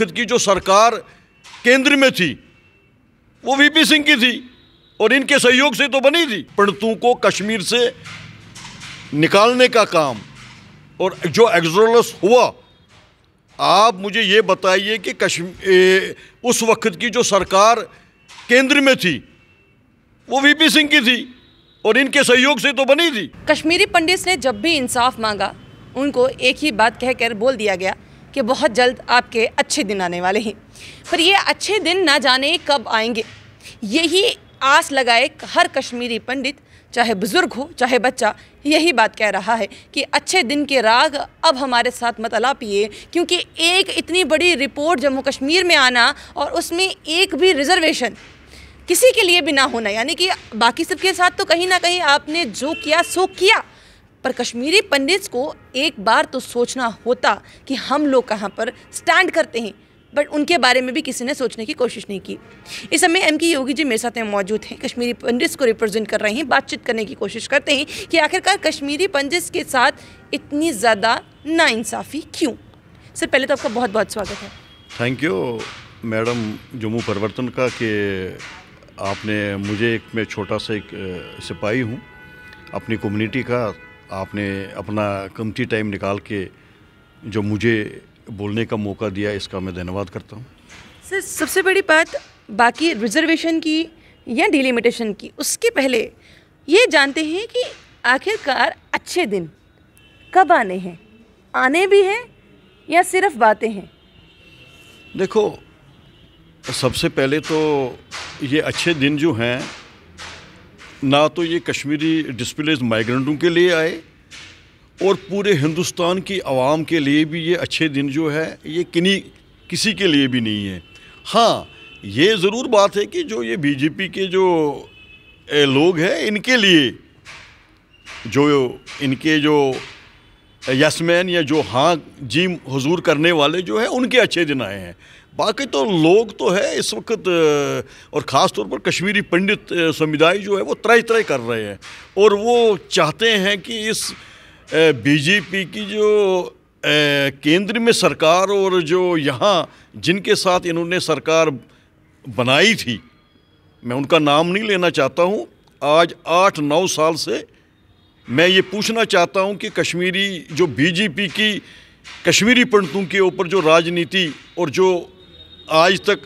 वक्त की जो सरकार केंद्र में थी वो वीपी सिंह की थी और इनके सहयोग से तो बनी थी। पंडितों को कश्मीर से निकालने का काम और जो एक्सोडस हुआ, आप मुझे ये बताइए कि उस वक्त की जो सरकार केंद्र में थी वो वीपी सिंह की थी और इनके सहयोग से तो बनी थी। कश्मीरी पंडित ने जब भी इंसाफ मांगा उनको एक ही बात कहकर बोल दिया गया कि बहुत जल्द आपके अच्छे दिन आने वाले हैं। पर ये अच्छे दिन ना जाने कब आएंगे, यही आस लगाए हर कश्मीरी पंडित, चाहे बुज़ुर्ग हो चाहे बच्चा, यही बात कह रहा है कि अच्छे दिन के राग अब हमारे साथ मत अलापिए, क्योंकि एक इतनी बड़ी रिपोर्ट जम्मू कश्मीर में आना और उसमें एक भी रिजर्वेशन किसी के लिए भी ना होना, यानी कि बाकी सबके साथ तो कहीं ना कहीं आपने जो किया सो किया, पर कश्मीरी पंडित्स को एक बार तो सोचना होता कि हम लोग कहाँ पर स्टैंड करते हैं, बट उनके बारे में भी किसी ने सोचने की कोशिश नहीं की। इस समय एम के योगी जी मेरे साथ में मौजूद हैं, कश्मीरी पंडित्स को रिप्रेजेंट कर रहे हैं, बातचीत करने की कोशिश करते हैं कि आखिरकार कश्मीरी पंडित्स के साथ इतनी ज़्यादा नाइंसाफ़ी क्यों। सर पहले तो आपका बहुत बहुत स्वागत है। थैंक यू मैडम जम्मू परिवर्तन का कि आपने मुझे, मैं छोटा सा एक सिपाही हूँ अपनी कम्युनिटी का, आपने अपना कीमती टाइम निकाल के जो मुझे बोलने का मौका दिया, इसका मैं धन्यवाद करता हूँ। सर सबसे बड़ी बात बाकी रिजर्वेशन की या डिलिमिटेशन की, उसके पहले ये जानते हैं कि आखिरकार अच्छे दिन कब आने हैं, आने भी हैं या सिर्फ बातें हैं? देखो, सबसे पहले तो ये अच्छे दिन जो हैं ना तो ये कश्मीरी डिस्प्लेस्ड माइग्रेंटों के लिए आए और पूरे हिंदुस्तान की आवाम के लिए भी ये अच्छे दिन जो है ये किसी के लिए भी नहीं है। हाँ, ये ज़रूर बात है कि जो ये बीजेपी के जो लोग हैं इनके लिए, जो इनके जो यसमैन या जो हाँ जी हुजूर करने वाले जो है उनके अच्छे दिन आए हैं। बाकी तो लोग तो है इस वक्त, और ख़ास तौर पर कश्मीरी पंडित समुदाय जो है वो त्राही त्राही कर रहे हैं और वो चाहते हैं कि इस बीजेपी की जो केंद्र में सरकार और जो यहाँ जिनके साथ इन्होंने सरकार बनाई थी, मैं उनका नाम नहीं लेना चाहता हूँ, आज 8-9 साल से मैं ये पूछना चाहता हूँ कि कश्मीरी जो बीजेपी की कश्मीरी पंडितों के ऊपर जो राजनीति और जो आज तक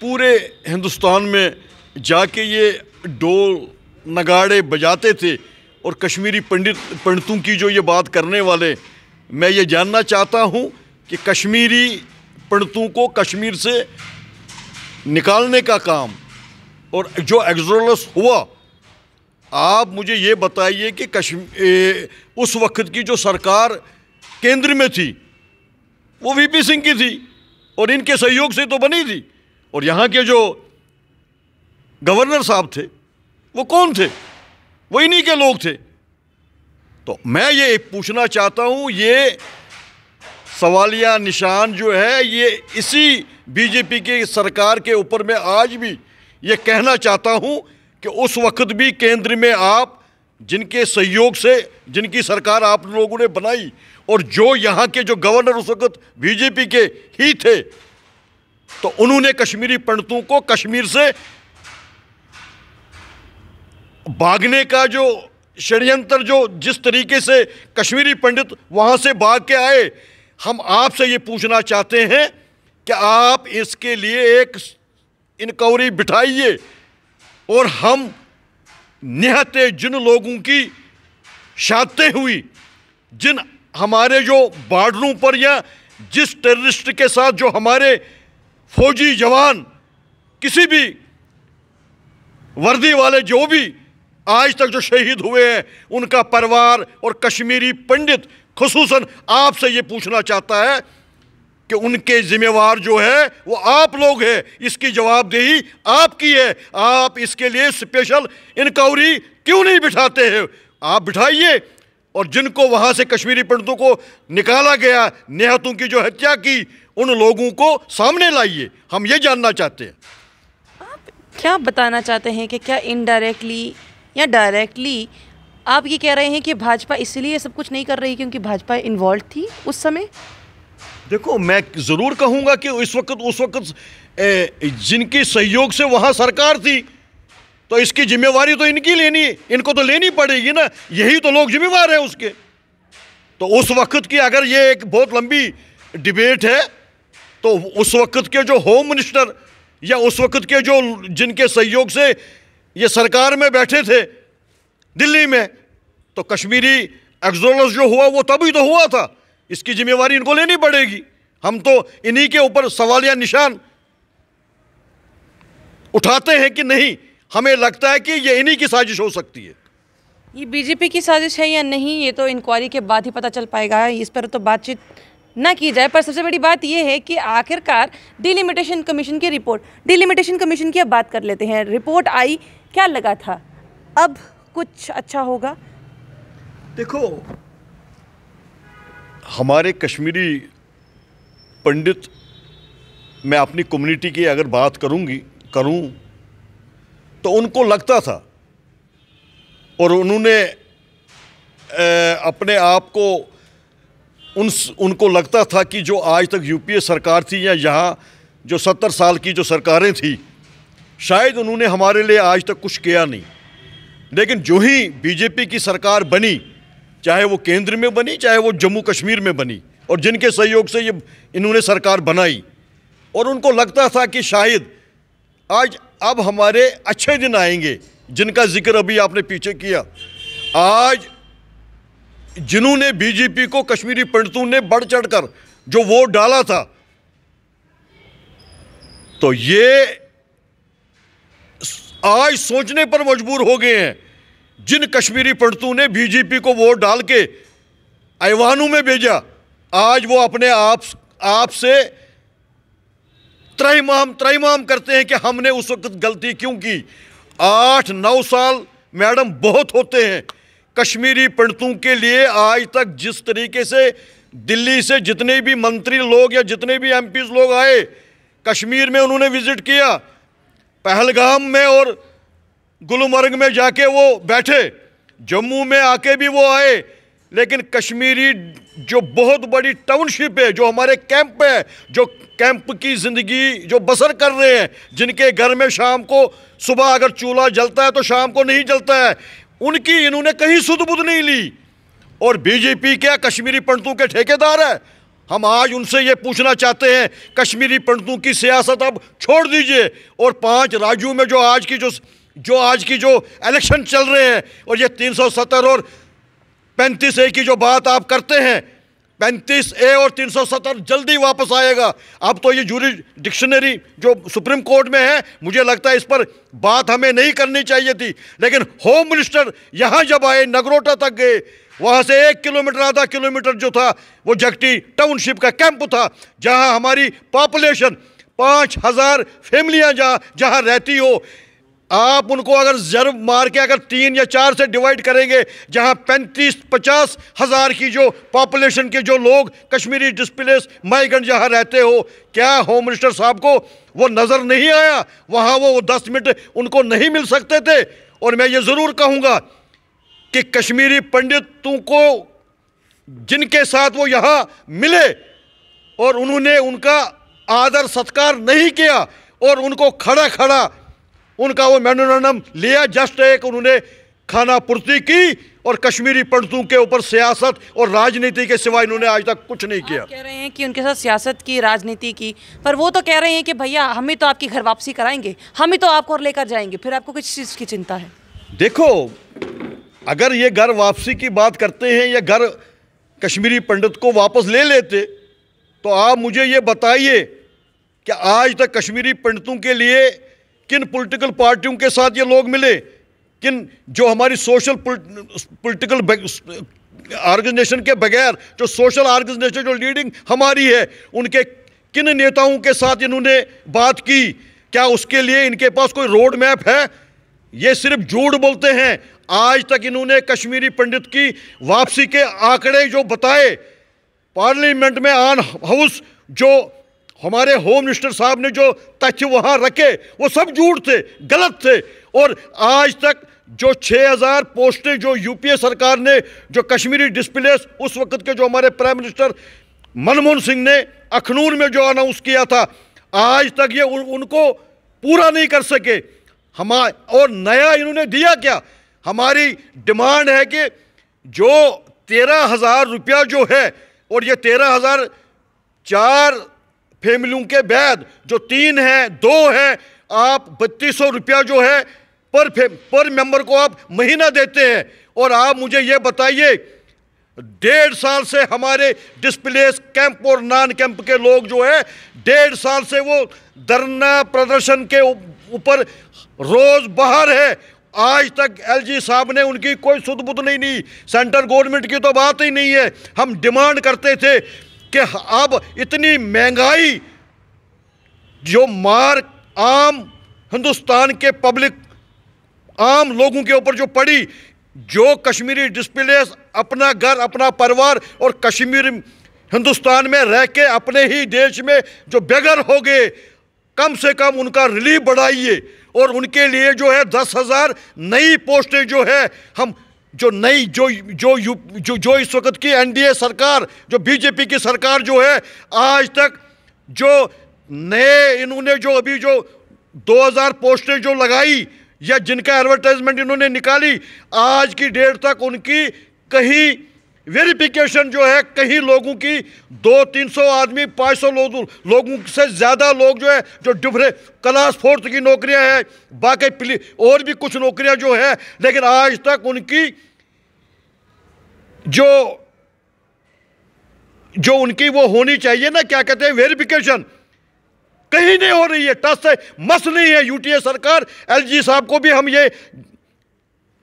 पूरे हिंदुस्तान में जाके ये ढोल नगाड़े बजाते थे और कश्मीरी पंडितों की जो ये बात करने वाले, मैं ये जानना चाहता हूँ कि कश्मीरी पंडितों को कश्मीर से निकालने का काम और जो एक्सोडस हुआ, आप मुझे ये बताइए कि उस वक्त की जो सरकार केंद्र में थी वो वीपी सिंह की थी और इनके सहयोग से तो बनी थी, और यहाँ के जो गवर्नर साहब थे वो कौन थे? वो इन्हीं के लोग थे। तो मैं ये पूछना चाहता हूँ, ये सवालिया निशान जो है ये इसी बीजेपी की सरकार के ऊपर मैं आज भी ये कहना चाहता हूँ कि उस वक्त भी केंद्र में आप जिनके सहयोग से जिनकी सरकार आप लोगों ने बनाई और जो यहाँ के जो गवर्नर उस वक्त बीजेपी के ही थे, तो उन्होंने कश्मीरी पंडितों को कश्मीर से भागने का जो षड्यंत्र, जो जिस तरीके से कश्मीरी पंडित वहाँ से भाग के आए, हम आपसे ये पूछना चाहते हैं कि आप इसके लिए एक इंक्वायरी बिठाइए और हम निहत्ते जिन लोगों की शहादतें हुई, जिन हमारे जो बॉर्डरों पर या जिस टेररिस्ट के साथ जो हमारे फौजी जवान, किसी भी वर्दी वाले जो भी आज तक जो शहीद हुए हैं, उनका परिवार और कश्मीरी पंडित खुसूसन आपसे ये पूछना चाहता है कि उनके जिम्मेवार जो है वो आप लोग हैं, इसकी जवाबदेही आपकी है। आप इसके लिए स्पेशल इंक्वायरी क्यों नहीं बिठाते हैं? आप बिठाइए और जिनको वहाँ से कश्मीरी पंडितों को निकाला गया, निहत्तों की जो हत्या की, उन लोगों को सामने लाइए। हम ये जानना चाहते हैं। आप क्या बताना चाहते हैं कि क्या इनडायरेक्टली या डायरेक्टली आप ये कह रहे हैं कि भाजपा इसलिए सब कुछ नहीं कर रही क्योंकि भाजपा इन्वॉल्व थी उस समय? देखो, मैं ज़रूर कहूँगा कि उस वक्त जिनकी सहयोग से वहाँ सरकार थी, तो इसकी जिम्मेवारी तो इनकी लेनी, इनको तो लेनी पड़ेगी ना, यही तो लोग जिम्मेवार हैं उसके। तो उस वक्त की अगर ये एक बहुत लंबी डिबेट है, तो उस वक्त के जो होम मिनिस्टर या उस वक्त के जो जिनके सहयोग से ये सरकार में बैठे थे दिल्ली में, तो कश्मीरी एक्सोडस जो हुआ वो तभी तो हुआ था, इसकी जिम्मेवारी इनको लेनी पड़ेगी। हम तो इन्हीं के ऊपर सवालिया निशान उठाते हैं कि नहीं, हमें लगता है कि ये इन्हीं की साजिश हो सकती है। ये बीजेपी की साजिश है या नहीं, ये तो इंक्वायरी के बाद ही पता चल पाएगा, इस पर तो बातचीत ना की जाए। पर सबसे बड़ी बात यह है कि आखिरकार डिलिमिटेशन कमीशन की रिपोर्ट, डिलिमिटेशन कमीशन की अब बात कर लेते हैं। रिपोर्ट आई, क्या लगा था अब कुछ अच्छा होगा? देखो, हमारे कश्मीरी पंडित, मैं अपनी कम्युनिटी की अगर बात करूं तो उनको लगता था और उन्होंने अपने आप को उनको लगता था कि जो आज तक यूपीए सरकार थी या यहाँ जो 70 साल की जो सरकारें थी, शायद उन्होंने हमारे लिए आज तक कुछ किया नहीं। लेकिन जो ही बीजेपी की सरकार बनी, चाहे वो केंद्र में बनी, चाहे वो जम्मू कश्मीर में बनी, और जिनके सहयोग से ये इन्होंने सरकार बनाई, और उनको लगता था कि शायद आज अब हमारे अच्छे दिन आएंगे, जिनका जिक्र अभी आपने पीछे किया। आज जिन्होंने बीजेपी को कश्मीरी पंडितों ने बढ़ चढ़कर जो वोट डाला था, तो ये आज सोचने पर मजबूर हो गए हैं, जिन कश्मीरी पंडितों ने बीजेपी को वोट डाल के ऐवानों में भेजा, आज वो अपने आप से त्रैमाम करते हैं कि हमने उस वक्त गलती क्यों की। 8-9 साल मैडम बहुत होते हैं कश्मीरी पंडितों के लिए। आज तक जिस तरीके से दिल्ली से जितने भी मंत्री लोग या जितने भी एमपीज लोग आए, कश्मीर में उन्होंने विजिट किया, पहलगाम में और गुलमर्ग में जाके वो बैठे, जम्मू में आके भी वो आए, लेकिन कश्मीरी जो बहुत बड़ी टाउनशिप है, जो हमारे कैंप है, जो कैंप की ज़िंदगी जो बसर कर रहे हैं, जिनके घर में शाम को सुबह अगर चूल्हा जलता है तो शाम को नहीं जलता है, उनकी इन्होंने कहीं सुध-बुध नहीं ली। और बीजेपी क्या कश्मीरी पंडितों के ठेकेदार है? हम आज उनसे ये पूछना चाहते हैं, कश्मीरी पंडितों की सियासत अब छोड़ दीजिए, और 5 राज्यों में जो आज की जो इलेक्शन चल रहे हैं, और ये 370 और 35A की जो बात आप करते हैं, 35A और 370 जल्दी वापस आएगा। अब तो ये ज्यूरिडिक्शनरी जो सुप्रीम कोर्ट में है, मुझे लगता है इस पर बात हमें नहीं करनी चाहिए थी। लेकिन होम मिनिस्टर यहाँ जब आए, नगरोटा तक गए, वहाँ से 1 किलोमीटर आधा किलोमीटर जो था वो जगटी टाउनशिप का कैंप था, जहाँ हमारी पॉपुलेशन 5000 फैमिलियाँ जहाँ रहती हो, आप उनको अगर ज़रब मार के अगर 3 या 4 से डिवाइड करेंगे, जहां 35-50 हज़ार की जो पॉपुलेशन के जो लोग कश्मीरी डिस्प्लेस माइग्रेंट जहां रहते हो, क्या होम मिनिस्टर साहब को वो नज़र नहीं आया? वहां वो 10 मिनट उनको नहीं मिल सकते थे? और मैं ये ज़रूर कहूँगा कि कश्मीरी पंडितों को जिनके साथ वो यहाँ मिले और उन्होंने उनका आदर सत्कार नहीं किया और उनको खड़ा उनका वो मेमोरेंडम लिया, जस्ट एक उन्होंने खाना पूर्ति की और कश्मीरी पंडितों के ऊपर सियासत और राजनीति के सिवा इन्होंने आज तक कुछ नहीं किया। आप कह रहे हैं कि उनके साथ सियासत की, राजनीति की, पर वो तो कह रहे हैं कि भैया हम ही तो आपकी घर वापसी कराएंगे, हम ही तो आपको लेकर जाएंगे, फिर आपको किस चीज़ की चिंता है? देखो, अगर ये घर वापसी की बात करते हैं या घर कश्मीरी पंडित को वापस ले लेते, तो आप मुझे ये बताइए कि आज तक कश्मीरी पंडितों के लिए किन पॉलिटिकल पार्टियों के साथ ये लोग मिले, किन जो हमारी सोशल पॉलिटिकल ऑर्गेनाइजेशन के बगैर जो सोशल ऑर्गेनाइजेशन जो लीडिंग हमारी है, उनके किन नेताओं के साथ इन्होंने बात की? क्या उसके लिए इनके पास कोई रोड मैप है? ये सिर्फ झूठ बोलते हैं। आज तक इन्होंने कश्मीरी पंडित की वापसी के आंकड़े जो बताए, पार्लियामेंट में ऑन हाउस जो हमारे होम मिनिस्टर साहब ने जो तथ्य वहाँ रखे, वो सब झूठ थे, गलत थे। और आज तक जो 6000 पोस्टें जो यूपीए सरकार ने जो कश्मीरी डिस्प्लेस उस वक्त के जो हमारे प्राइम मिनिस्टर मनमोहन सिंह ने अखनूर में जो अनाउंस किया था, आज तक ये उनको पूरा नहीं कर सके। और नया इन्होंने दिया क्या? हमारी डिमांड है कि जो 13,000 रुपया जो है, और ये 13,000 4 फैमिलियों के बाद जो 3 हैं 2 हैं, आप 3200 रुपया जो है पर मेंबर को आप महीना देते हैं। और आप मुझे ये बताइए, 1.5 साल से हमारे डिस्प्लेस कैंप और नॉन कैंप के लोग जो है 1.5 साल से वो धरना प्रदर्शन के ऊपर रोज बाहर है। आज तक एलजी साहब ने उनकी कोई सुध बुध नहीं। सेंट्रल गवर्नमेंट की तो बात ही नहीं है। हम डिमांड करते थे कि अब इतनी महंगाई जो मार आम हिंदुस्तान के पब्लिक आम लोगों के ऊपर जो पड़ी, जो कश्मीरी डिस्प्लेस अपना घर अपना परिवार और कश्मीर हिंदुस्तान में रह के अपने ही देश में जो बेघर हो गए, कम से कम उनका रिलीफ बढ़ाइए। और उनके लिए जो है 10,000 नई पोस्टें जो है, हम जो नई जो इस वक्त की एनडीए सरकार, जो बीजेपी की सरकार जो है, आज तक जो नए इन्होंने जो अभी जो 2,000 पोस्टें जो लगाई या जिनका एडवर्टाइजमेंट इन्होंने निकाली, आज की डेट तक उनकी कहीं वेरिफिकेशन जो है, कहीं लोगों की 200-300 आदमी 500 लोगों से ज़्यादा लोग जो है जो डिफरेंट क्लास 4 की नौकरियां हैं, बाकी और भी कुछ नौकरियां जो है, लेकिन आज तक उनकी जो उनकी वो होनी चाहिए ना, क्या कहते हैं, वेरिफिकेशन, कहीं नहीं हो रही है। टस से मस नहीं है यूटीए सरकार। एलजी साहब को भी हम ये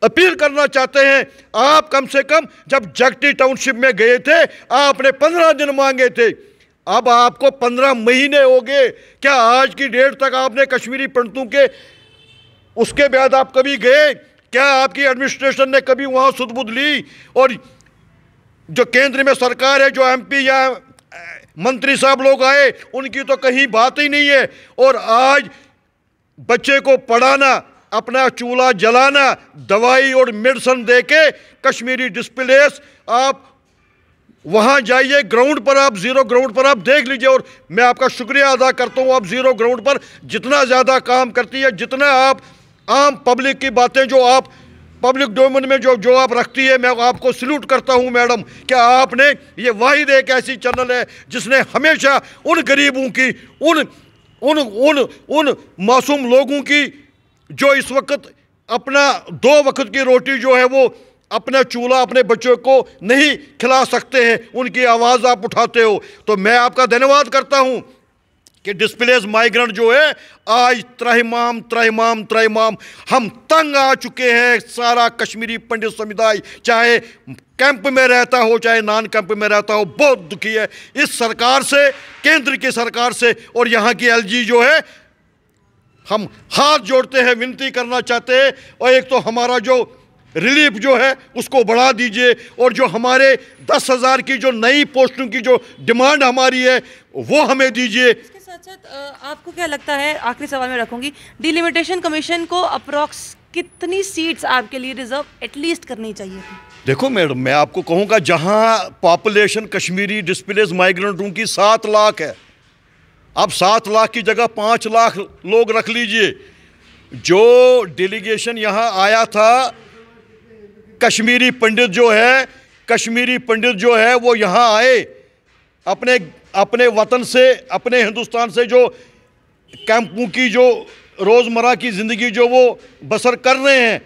अपील करना चाहते हैं, आप कम से कम जब जगटी टाउनशिप में गए थे आपने 15 दिन मांगे थे, अब आपको 15 महीने हो गए। क्या आज की डेट तक आपने कश्मीरी पंडितों के उसके बाद आप कभी गए? क्या आपकी एडमिनिस्ट्रेशन ने कभी वहां सुध-बुध ली? और जो केंद्र में सरकार है, जो एमपी या मंत्री साहब लोग आए, उनकी तो कहीं बात ही नहीं है। और आज बच्चे को पढ़ाना, अपना चूल्हा जलाना, दवाई और मेडिसिन देके कश्मीरी डिस्प्लेस, आप वहां जाइए ग्राउंड पर, आप जीरो ग्राउंड पर आप देख लीजिए। और मैं आपका शुक्रिया अदा करता हूं, आप जीरो ग्राउंड पर जितना ज़्यादा काम करती है, जितना आप आम पब्लिक की बातें जो आप पब्लिक डोमेन में जो आप रखती है, मैं आपको सल्यूट करता हूं मैडम। क्या आपने ये वाहिद एक ऐसी चैनल है जिसने हमेशा उन गरीबों की, उन मासूम लोगों की जो इस वक्त अपना 2 वक्त की रोटी जो है वो अपना चूल्हा अपने बच्चों को नहीं खिला सकते हैं, उनकी आवाज़ आप उठाते हो। तो मैं आपका धन्यवाद करता हूं कि डिस्प्लेस माइग्रेंट जो है आज त्रहिमाम हम तंग आ चुके हैं। सारा कश्मीरी पंडित समुदाय, चाहे कैंप में रहता हो चाहे नॉन कैंप में रहता हो, बहुत दुखी है इस सरकार से, केंद्र की सरकार से। और यहाँ की एलजी जो है, हम हाथ जोड़ते हैं, विनती करना चाहते हैं, और एक तो हमारा जो रिलीफ जो है उसको बढ़ा दीजिए, और जो हमारे 10,000 की जो नई पोस्टों की जो डिमांड हमारी है वो हमें दीजिए। इसके साथ साथ आपको क्या लगता है, आखिरी सवाल में रखूंगी, डिलिमिटेशन कमीशन को अप्रॉक्स कितनी सीट्स आपके लिए रिजर्व एटलीस्ट करनी चाहिए थी? देखो मैडम, मैं आपको कहूँगा, जहाँ पॉपुलेशन कश्मीरी डिस्प्लेस माइग्रेंटों की 7 लाख है, अब 7 लाख की जगह 5 लाख लोग रख लीजिए। जो डेलीगेशन यहाँ आया था, कश्मीरी पंडित जो है वो यहाँ आए अपने वतन से, अपने हिंदुस्तान से, जो कैंपों की जो रोज़मर्रा की ज़िंदगी जो वो बसर कर रहे हैं।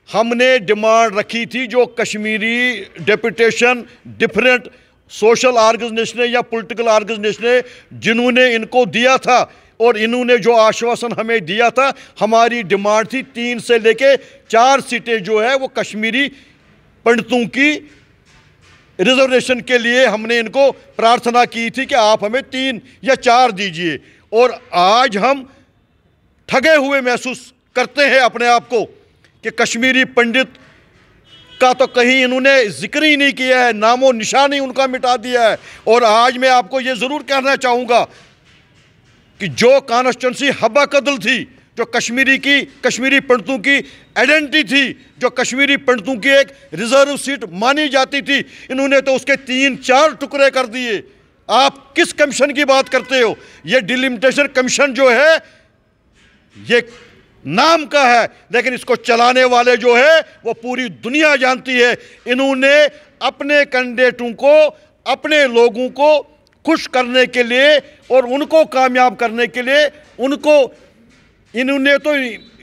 हमने डिमांड रखी थी, जो Kashmiri deputation different social organization या पॉलिटिकल ऑर्गेनाइजेशन जिन्होंने इनको दिया था, और इन्होंने जो आश्वासन हमें दिया था, हमारी डिमांड थी 3 से लेके 4 सीटें जो है वो कश्मीरी पंडितों की रिजर्वेशन के लिए हमने इनको प्रार्थना की थी कि आप हमें 3 या 4 दीजिए। और आज हम ठगे हुए महसूस करते हैं अपने आप को कि कश्मीरी पंडित का तो कहीं इन्होंने जिक्र ही नहीं किया है, नामो निशान ही उनका मिटा दिया है। और आज मैं आपको ये ज़रूर कहना चाहूँगा कि जो कॉन्स्टिट्यूंसी हब्बा कदल थी, जो कश्मीरी पंडितों की आइडेंटिटी थी, जो कश्मीरी पंडितों की एक रिजर्व सीट मानी जाती थी, इन्होंने तो उसके 3-4 टुकड़े कर दिए। आप किस कमीशन की बात करते हो? ये डिलिमिटेशन कमीशन जो है ये नाम का है, लेकिन इसको चलाने वाले जो है वो पूरी दुनिया जानती है। इन्होंने अपने कैंडिडेटों को, अपने लोगों को खुश करने के लिए और उनको कामयाब करने के लिए इन्होंने तो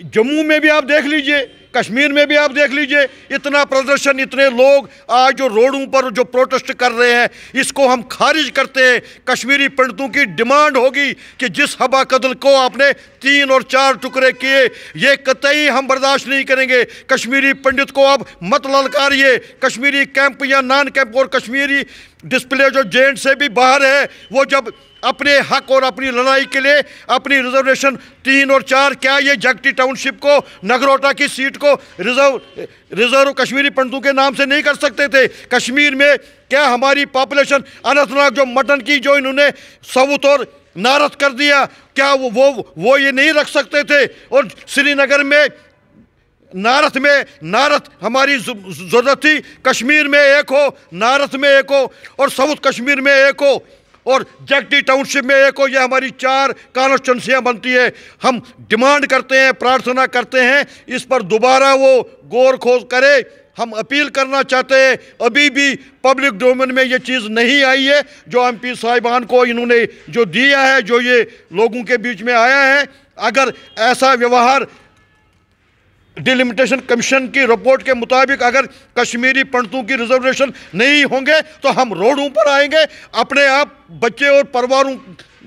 जम्मू में भी आप देख लीजिए, कश्मीर में भी आप देख लीजिए, इतना प्रदर्शन, इतने लोग आज जो रोडों पर जो प्रोटेस्ट कर रहे हैं, इसको हम खारिज करते हैं। कश्मीरी पंडितों की डिमांड होगी कि जिस हबा कदल को आपने 3 और 4 टुकड़े किए, ये कतई हम बर्दाश्त नहीं करेंगे। कश्मीरी पंडित को अब मत ललकारिए। कश्मीरी कैंप या नॉन कैंप और कश्मीरी डिस्प्ले जो जेएंड से भी बाहर है, वो जब अपने हक और अपनी लड़ाई के लिए अपनी रिजर्वेशन 3 और 4, क्या ये जगटी टाउनशिप को, नगरोटा की सीट को रिजर्व कश्मीरी पंडितों के नाम से नहीं कर सकते थे? कश्मीर में क्या हमारी पॉपुलेशन, अनंतनाग जो मटन की जो इन्होंने साउथ और नारथ कर दिया, क्या वो ये नहीं रख सकते थे? और श्रीनगर में नारथ हमारी ज़रूरत थी, कश्मीर में एक हो, नारथ में एक हो और साउथ कश्मीर में एक हो और जगटी टाउनशिप में एक हो। ये हमारी 4 कॉन्स्टिट्यूंसियाँ बनती है। हम डिमांड करते हैं, प्रार्थना करते हैं, इस पर दोबारा वो गौर खोज करे। हम अपील करना चाहते हैं, अभी भी पब्लिक डोमेन में ये चीज़ नहीं आई है जो एमपी साहिबान को इन्होंने जो दिया है, जो ये लोगों के बीच में आया है। अगर ऐसा व्यवहार डिलिमिटेशन कमीशन की रिपोर्ट के मुताबिक अगर कश्मीरी पंडितों की रिजर्वेशन नहीं होंगे तो हम रोडों पर आएंगे। अपने आप बच्चे और परिवारों,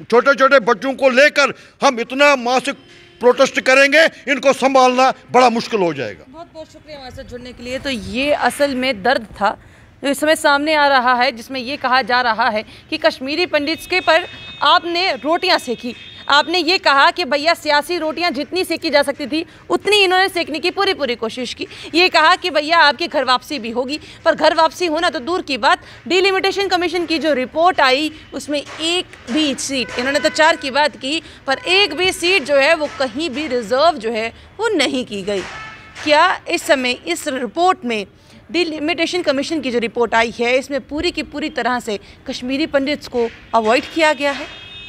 छोटे छोटे बच्चों को लेकर हम इतना मासिक प्रोटेस्ट करेंगे, इनको संभालना बड़ा मुश्किल हो जाएगा। बहुत बहुत शुक्रिया हमारे साथ जुड़ने के लिए। तो ये असल में दर्द था जो इस समय सामने आ रहा है, जिसमें ये कहा जा रहा है कि कश्मीरी पंडित के पर आपने रोटियां सेकी। आपने ये कहा कि भैया सियासी रोटियां जितनी सेकी जा सकती थी उतनी इन्होंने सेकने की पूरी कोशिश की। ये कहा कि भैया आपकी घर वापसी भी होगी, पर घर वापसी होना तो दूर की बात, डिलिमिटेशन कमीशन की जो रिपोर्ट आई उसमें एक भी सीट, इन्होंने तो 4 की बात की, पर एक भी सीट जो है वो कहीं भी रिजर्व जो है वो नहीं की गई। क्या इस समय इस रिपोर्ट में, डिलिमिटेशन कमीशन की जो रिपोर्ट आई है, इसमें पूरी की पूरी तरह से कश्मीरी पंडित्स को अवॉइड किया गया है?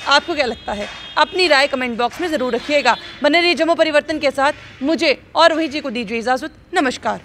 आपको क्या लगता है? अपनी राय कमेंट बॉक्स में ज़रूर रखिएगा। बने रहिए जम्मू परिवर्तन के साथ। मुझे और वही जी को दीजिए इजाज़त। नमस्कार।